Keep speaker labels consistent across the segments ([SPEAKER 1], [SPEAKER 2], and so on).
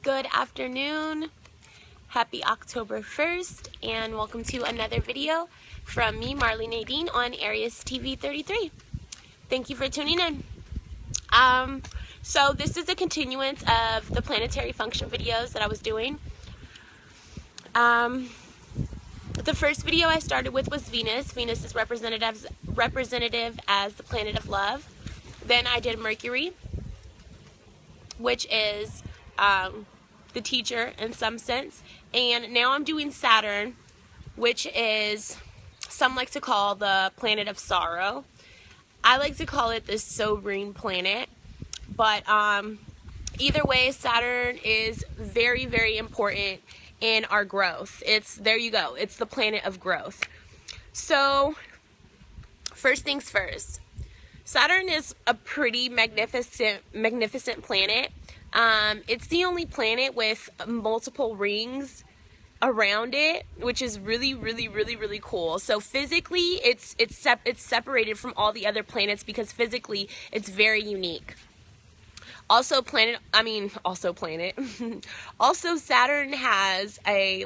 [SPEAKER 1] Good afternoon. Happy October 1st, and welcome to another video from me, Marley Nadine, on Aries TV 33. Thank you for tuning in. So this is a continuance of the planetary function videos that I was doing. The first video I started with was Venus. Venus is representative as the planet of love. Then I did Mercury, which is the teacher in some sense. And now I'm doing Saturn, which is, some like to call the planet of sorrow. I like to call it the sobering planet. But either way, Saturn is very, very important in our growth. There you go. It's the planet of growth. So, first things first. Saturn is a pretty magnificent planet. It's the only planet with multiple rings around it, which is really cool. So physically, it's separated from all the other planets because physically it's very unique. Also Saturn has a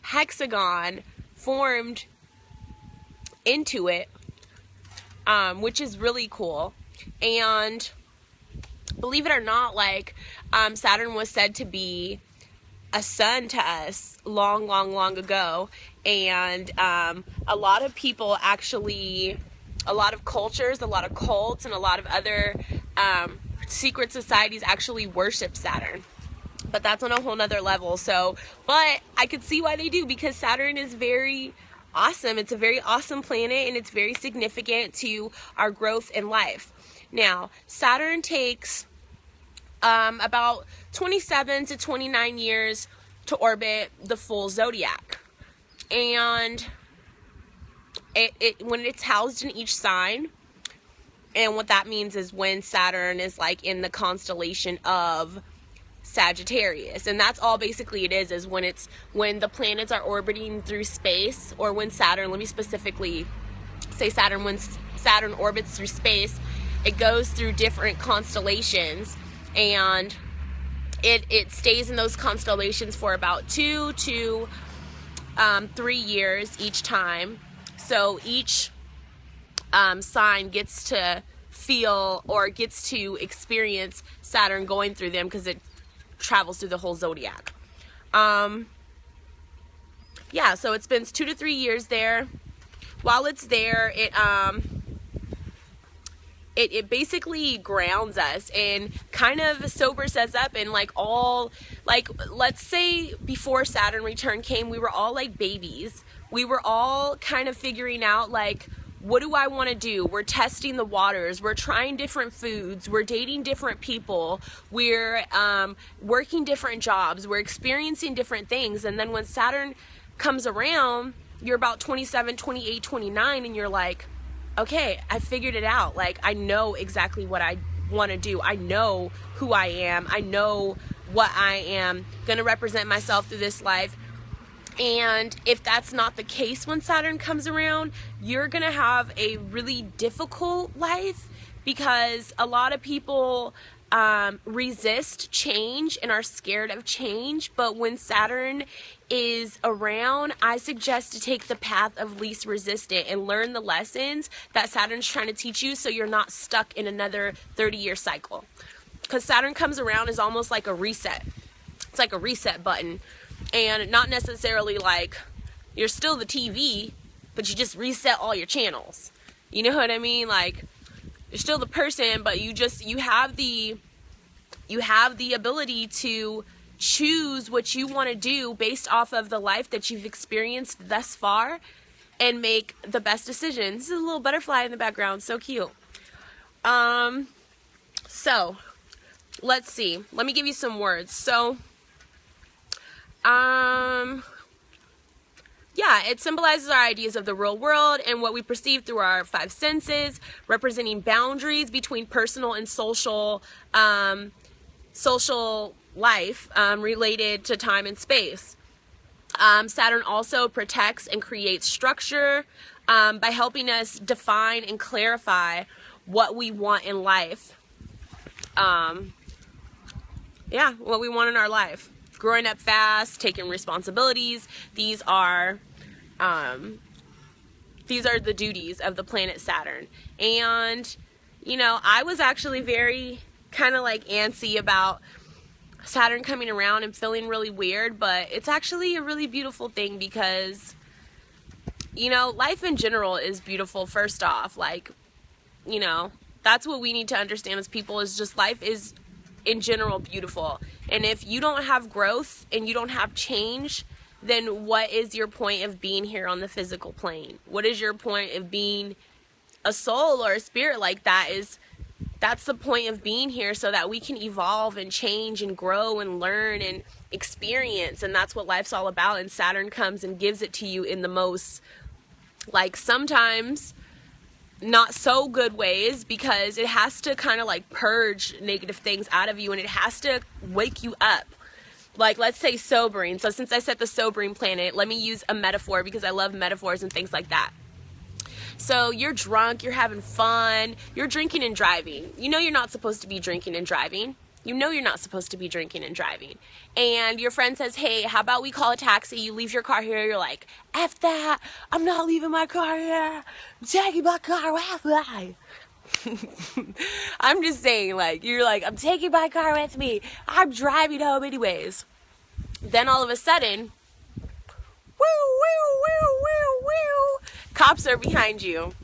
[SPEAKER 1] hexagon formed into it, which is really cool. And believe it or not, Saturn was said to be a sun to us long ago. And a lot of people actually, a lot of cultures, a lot of cults, and a lot of other secret societies actually worship Saturn. But that's on a whole nother level. But I could see why they do, because Saturn is very awesome. It's a very awesome planet, and it's very significant to our growth in life. Now, Saturn takes about 27 to 29 years to orbit the full zodiac. And when it's housed in each sign, and what that means is when Saturn is in the constellation of Sagittarius, and that's all basically it is when the planets are orbiting through space, or when Saturn, let me specifically say Saturn, when Saturn orbits through space, it goes through different constellations, and it stays in those constellations for about 2 to 3 years each time. So each sign gets to feel or gets to experience Saturn going through them, because it travels through the whole zodiac. Yeah, so it spends 2 to 3 years there. While it's there, it basically grounds us and kind of sobers us up. And let's say before Saturn return came, we were all like babies. We were all kind of figuring out, what do I want to do? We're testing the waters. We're trying different foods. We're dating different people. We're working different jobs. We're experiencing different things. And then when Saturn comes around, you're about 27, 28, 29, and you're like, okay, I figured it out. I know exactly what I want to do. I know who I am. I know what I am going to represent myself through this life. And if that's not the case when Saturn comes around, you're going to have a really difficult life, because a lot of people resist change and are scared of change. But when Saturn is around, I suggest to take the path of least resistance and learn the lessons that Saturn's trying to teach you, so you're not stuck in another 30-year cycle. Because Saturn comes around is almost like a reset. It's like a reset button. And not necessarily you're still the TV, but you just reset all your channels. You know what I mean? You're still the person, but you have the ability to choose what you want to do based off of the life that you've experienced thus far, and make the best decisions. This is a little butterfly in the background, so cute. So let's see. Let me give you some words. So yeah, it symbolizes our ideas of the real world and what we perceive through our 5 senses, representing boundaries between personal and social life related to time and space. Saturn also protects and creates structure by helping us define and clarify what we want in life. yeah, what we want in our life. Growing up fast, taking responsibilities. These are the duties of the planet Saturn. And, you know, I was actually very kind of like antsy about Saturn coming around and feeling really weird, but it's actually a really beautiful thing because, you know, life in general is beautiful. First off, like, you know, that's what we need to understand as people, is just life is in general beautiful. And if you don't have growth and you don't have change, then what is your point of being here on the physical plane? What is your point of being a soul or a spirit? Like, that's the point of being here, so that we can evolve and change and grow and learn and experience. And that's what life's all about. And Saturn comes and gives it to you in the most, like, sometimes not so good ways, because it has to kind of like purge negative things out of you, and it has to wake you up. Like, let's say sobering. So since I said the sobering planet, let me use a metaphor, because I love metaphors and things like that. So you're drunk, you're having fun, you're drinking and driving. You know you're not supposed to be drinking and driving. You know you're not supposed to be drinking and driving. And your friend says, hey, how about we call a taxi? You leave your car here. You're like, F that. I'm not leaving my car here. I'm taking my car with me. I'm just saying, like, you're like, I'm taking my car with me. I'm driving home anyways. Then all of a sudden, woo, woo, woo, woo, woo, cops are behind you.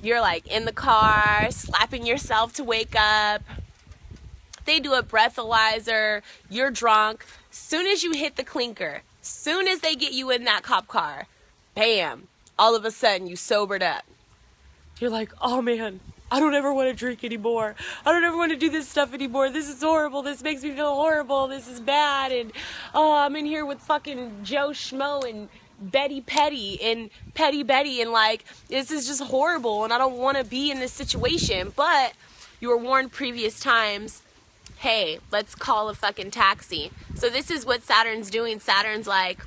[SPEAKER 1] You're like in the car, slapping yourself to wake up. They do a breathalyzer. You're drunk. Soon as you hit the clinker, soon as they get you in that cop car, bam, all of a sudden you sobered up. You're like, oh man, I don't ever want to drink anymore. I don't ever want to do this stuff anymore. This is horrible. This makes me feel horrible. This is bad. And I'm in here with fucking Joe Schmo and Betty Petty and Petty Betty, and like, this is just horrible, and I don't want to be in this situation. But you were warned previous times, hey, let's call a fucking taxi. So this is what Saturn's doing. Saturn's like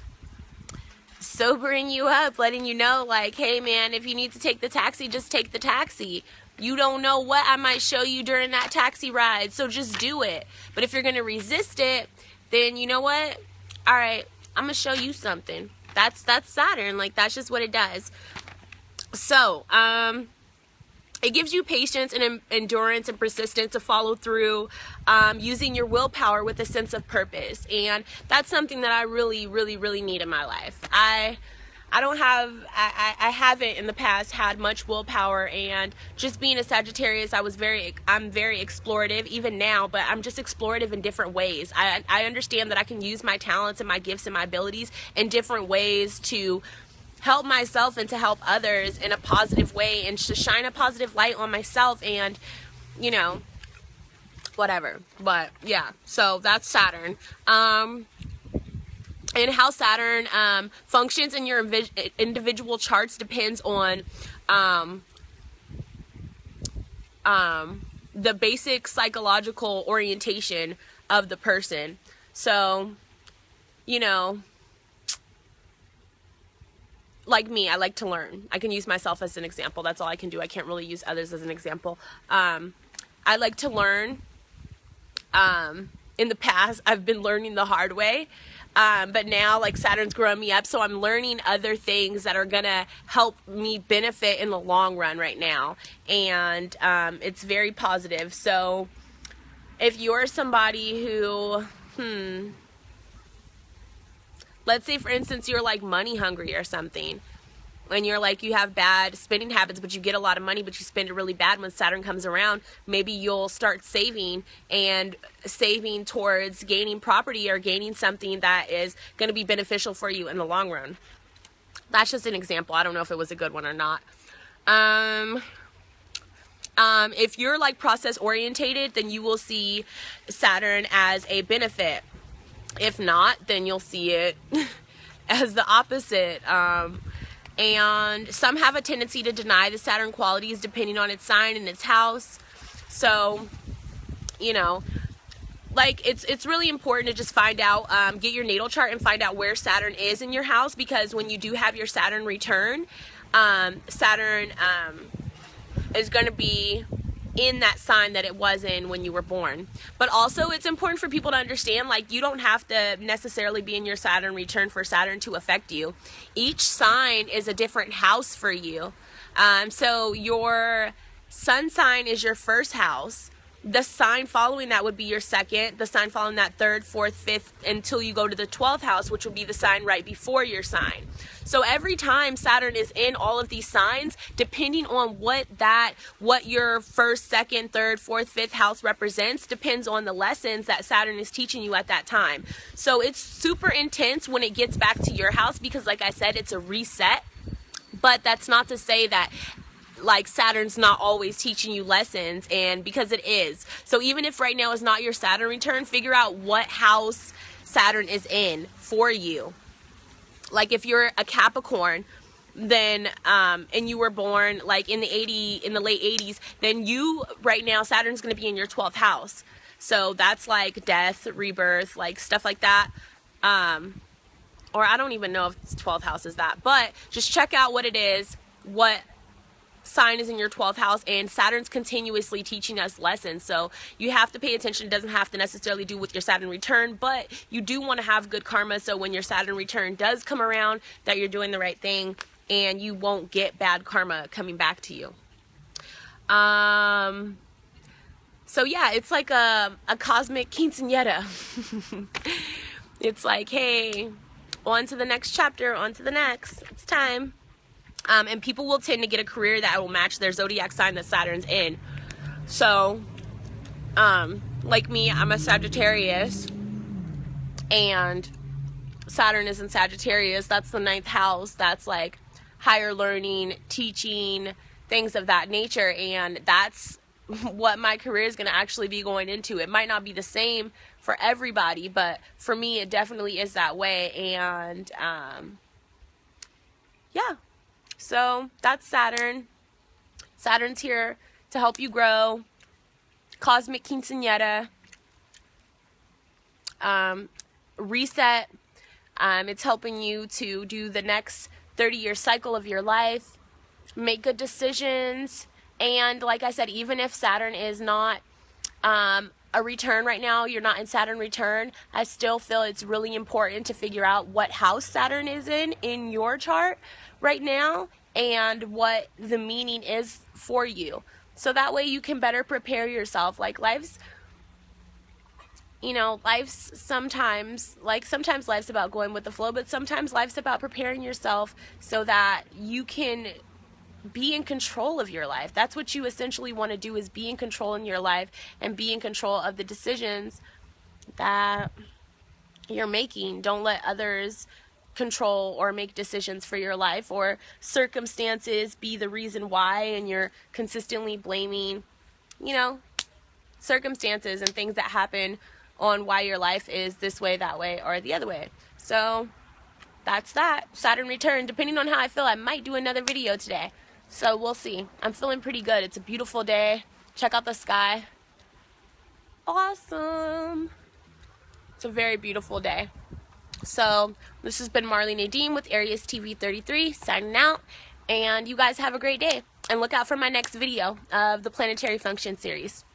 [SPEAKER 1] sobering you up, letting you know, like, hey man, if you need to take the taxi, just take the taxi. You don't know what I might show you during that taxi ride, so just do it. But if you're gonna resist it, then you know what? All right, I'm gonna show you something. That's Saturn. Like, that's just what it does. So, it gives you patience and endurance and persistence to follow through, using your willpower with a sense of purpose. And that's something that I really, really, really need in my life. I haven't in the past had much willpower, and just being a Sagittarius, I'm very explorative even now, but I'm just explorative in different ways. I understand that I can use my talents and my gifts and my abilities in different ways to help myself and to help others in a positive way, and to shine a positive light on myself, and, you know, whatever. But yeah, so that's Saturn. And how Saturn functions in your individual charts depends on the basic psychological orientation of the person. So, you know, like me, I like to learn. I can use myself as an example. That's all I can do. I can't really use others as an example. I like to learn. In the past, I've been learning the hard way. But now, like, Saturn's growing me up, so I'm learning other things that are gonna help me benefit in the long run right now. And it's very positive. So if you're somebody who, let's say, for instance, you're like money hungry or something, and you're like, you have bad spending habits, but you get a lot of money, but you spend it really bad. When Saturn comes around, maybe you'll start saving towards gaining property or gaining something that is going to be beneficial for you in the long run. That's just an example. I don't know if it was a good one or not. If you're like process orientated, then you will see Saturn as a benefit. If not, then you'll see it as the opposite. And some have a tendency to deny the Saturn qualities depending on its sign and its house. So, you know, like, it's really important to just find out, get your natal chart and find out where Saturn is in your house, because when you do have your Saturn return, Saturn is going to be in that sign that it was in when you were born. But also it's important for people to understand, like, you don't have to necessarily be in your Saturn return for Saturn to affect you. Each sign is a different house for you. So your sun sign is your first house. The sign following that would be your second. The sign following that, third, fourth, fifth, until you go to the 12th house, which will be the sign right before your sign. So every time Saturn is in all of these signs, depending on what your first, second, third, fourth, fifth house represents, depends on the lessons that Saturn is teaching you at that time. So it's super intense when it gets back to your house, because like I said, it's a reset. But that's not to say that, like, Saturn's not always teaching you lessons, and because it is. So even if right now is not your Saturn return, figure out what house Saturn is in for you. Like, if you're a Capricorn, then and you were born like in the late 80s, then you right now, Saturn's going to be in your 12th house. So that's like death, rebirth, like stuff like that. Or I don't even know if 12th house is that, but just check out what it is, what sign is in your 12th house, and Saturn's continuously teaching us lessons. So you have to pay attention. It doesn't have to necessarily do with your Saturn return, but you do want to have good karma, so when your Saturn return does come around, that you're doing the right thing and you won't get bad karma coming back to you. So yeah, it's like a cosmic quinceañera. It's like, hey, on to the next chapter, on to the next. It's time. And people will tend to get a career that will match their zodiac sign that Saturn's in. So, like me, I'm a Sagittarius, and Saturn is in Sagittarius. That's the 9th house. That's like higher learning, teaching, things of that nature, and that's what my career is going to actually be going into. It might not be the same for everybody, but for me, it definitely is that way. And, yeah. So that's Saturn. Saturn's here to help you grow. Cosmic quinceañera. Reset. It's helping you to do the next 30-year cycle of your life. Make good decisions. And like I said, even if Saturn is not a return right now, you're not in Saturn return, I still feel it's really important to figure out what house Saturn is in your chart right now, and what the meaning is for you. So that way you can better prepare yourself. Like, life's sometimes life's about going with the flow, but sometimes life's about preparing yourself so that you can be in control of your life. That's what you essentially want to do, is be in control in your life and be in control of the decisions that you're making. Don't let others control or make decisions for your life, or circumstances be the reason why, and you're consistently blaming, circumstances and things that happen on why your life is this way, that way, or the other way. So that's that. Saturn return. Depending on how I feel, I might do another video today. So we'll see. I'm feeling pretty good. It's a beautiful day. Check out the sky. Awesome. It's a very beautiful day. So this has been Marley Nadine with Aries TV 33 signing out. And you guys have a great day. And look out for my next video of the planetary function series.